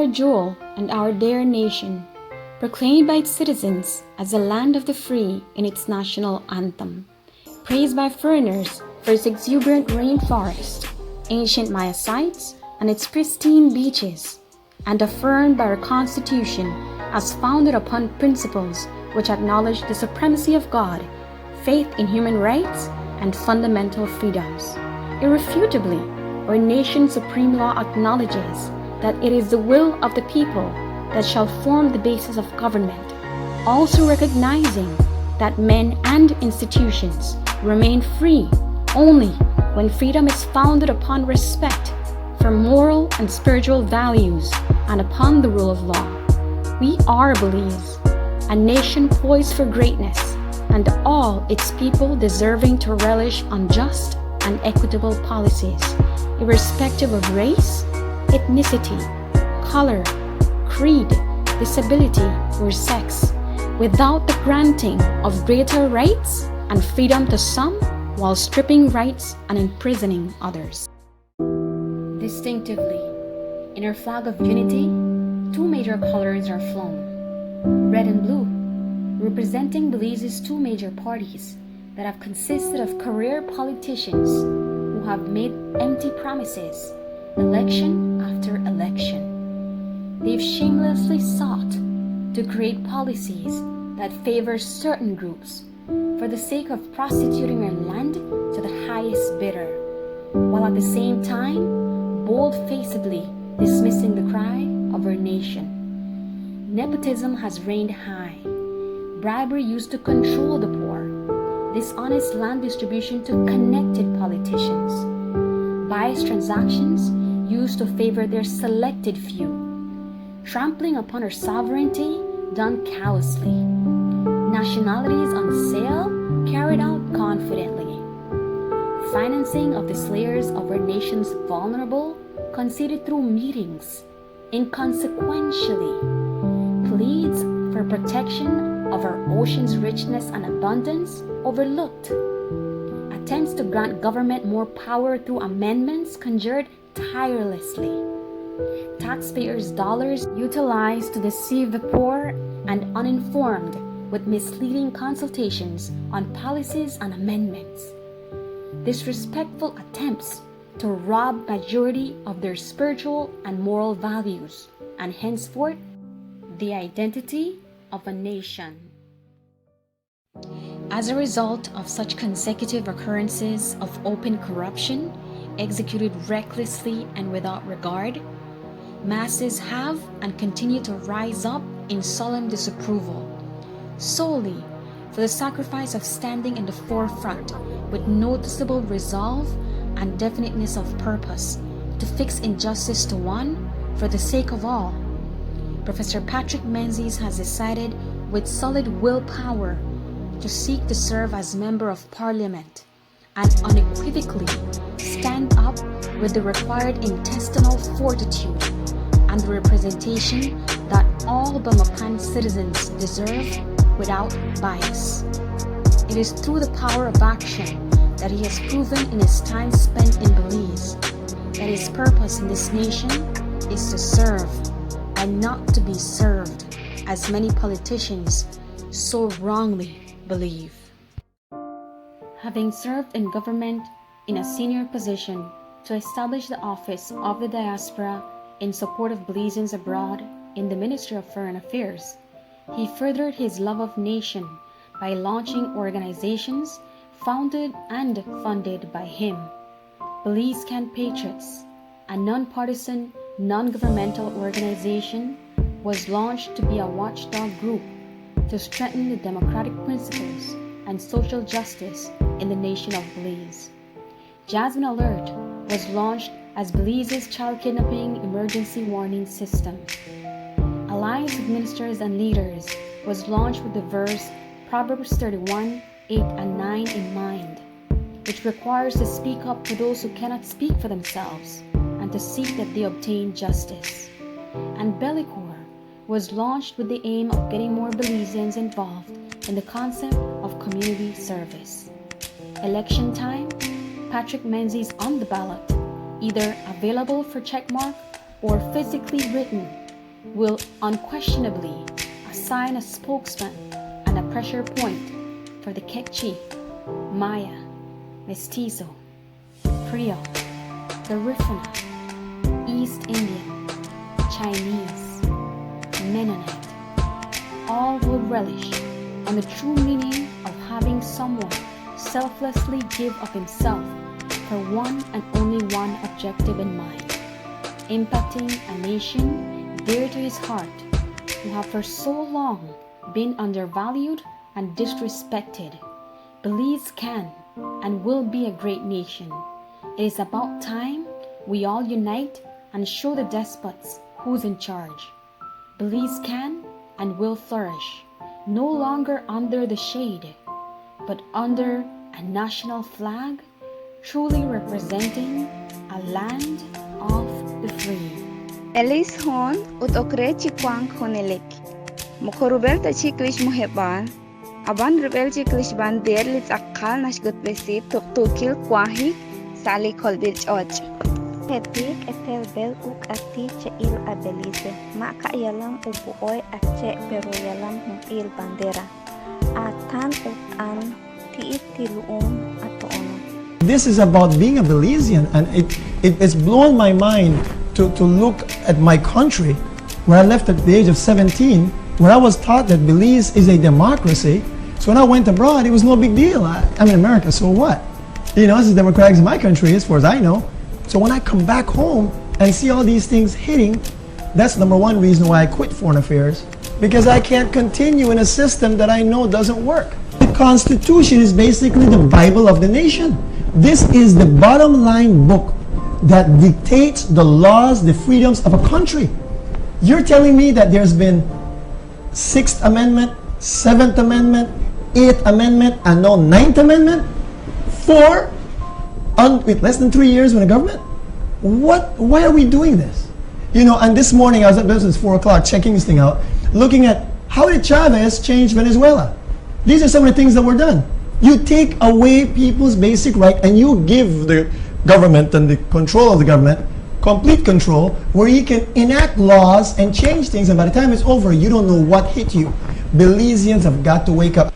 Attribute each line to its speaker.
Speaker 1: our jewel and our dear nation, proclaimed by its citizens as the land of the free in its national anthem, praised by foreigners for its exuberant rainforest, ancient Maya sites, and its pristine beaches, and affirmed by our Constitution as founded upon principles which acknowledge the supremacy of God, faith in human rights, and fundamental freedoms. Irrefutably, our nation's supreme law acknowledges that it is the will of the people that shall form the basis of government, also recognizing that men and institutions remain free only when freedom is founded upon respect for moral and spiritual values and upon the rule of law. We are Belize, a nation poised for greatness, and all its people deserving to relish on just and equitable policies, irrespective of race, ethnicity, color, creed, disability, or sex, without the granting of greater rights and freedom to some while stripping rights and imprisoning others. Distinctively, in our flag of unity, two major colors are flown, red and blue, representing Belize's two major parties that have consisted of career politicians who have made empty promises election after election. They've shamelessly sought to create policies that favor certain groups for the sake of prostituting our land to the highest bidder, while at the same time bold-facedly dismissing the cry of our nation. Nepotism has reigned high, bribery used to control the poor, dishonest land distribution to connected politicians, biased transactions used to favor their selected few, trampling upon our sovereignty done callously, nationalities on sale carried out confidently, financing of the slayers of our nation's vulnerable conceded through meetings, inconsequentially, pleads for protection of our ocean's richness and abundance overlooked, attempts to grant government more power through amendments conjured tirelessly, taxpayers' dollars utilized to deceive the poor and uninformed with misleading consultations on policies and amendments, disrespectful attempts to rob majority of their spiritual and moral values, and henceforth the identity of a nation. As a result of such consecutive occurrences of open corruption executed recklessly and without regard, masses have and continue to rise up in solemn disapproval, solely for the sacrifice of standing in the forefront with noticeable resolve and definiteness of purpose to fix injustice to one for the sake of all. Professor Patrick Menzies has decided with solid willpower to seek to serve as Member of Parliament and unequivocally stand up with the required intestinal fortitude and the representation that all Belizecan citizens deserve without bias. It is through the power of action that he has proven in his time spent in Belize that his purpose in this nation is to serve and not to be served, as many politicians so wrongly believe. Having served in government in a senior position to establish the office of the diaspora in support of Belizeans abroad in the Ministry of Foreign Affairs, he furthered his love of nation by launching organizations founded and funded by him. BelizeCan Patriots, a non-partisan, non-governmental organization, was launched to be a watchdog group to strengthen the democratic principles and social justice in the nation of Belize. Jasmine Alert was launched as Belize's child kidnapping emergency warning system. Alliance of Ministers and Leaders was launched with the verse Proverbs 31, 8 and 9 in mind, which requires to speak up for those who cannot speak for themselves and to seek that they obtain justice. And BelizeCan was launched with the aim of getting more Belizeans involved in the concept of community service. Election time, Patrick Menzies on the ballot, either available for checkmark or physically written will unquestionably assign a spokesman and a pressure point for the Kekchi, Maya, Mestizo, Creole, Garifuna, East Indian, Chinese, Mennonite. All will relish on the true meaning of having someone selflessly give of himself for one and only one objective in mind, impacting a nation dear to his heart, who have for so long been undervalued and disrespected. Belize can and will be a great nation. It is about time we all unite and show the despots who's in charge. Belize can and will flourish, no longer under the shade, but under a national flag, truly representing a land of the free.
Speaker 2: Elis hon ut okre chikwang honelik. Mokorubel ta chiklish mohebal. Aban rebel chiklish bander lit akal nas gut besip tukil kwahik sali kolbil och.
Speaker 3: Hetik etel bel uk ati che il a Belize. Maka yalam ubuoy ache pero yalam hum il bandera. Atan utan tiit tiluum atoono.
Speaker 4: This is about being a Belizean, and it's blown my mind to look at my country, where I left at the age of 17, where I was taught that Belize is a democracy. So when I went abroad, it was no big deal. I'm in America, so what? You know, this is democratic as my country, as far as I know. So when I come back home and see all these things hitting, that's number one reason why I quit foreign affairs, because I can't continue in a system that I know doesn't work. The Constitution is basically the Bible of the nation. This is the bottom line book that dictates the laws, the freedoms of a country. You're telling me that there's been 6th Amendment, 7th Amendment, 8th Amendment, and no 9th Amendment? With less than 3 years in the government? Why are we doing this? You know, and this morning I was at business 4 o'clock checking this thing out, looking at how did Chavez change Venezuela? These are some of the things that were done. You take away people's basic right and you give the government and the control of the government complete control, where you can enact laws and change things, and by the time it's over, you don't know what hit you. Belizeans have got to wake up.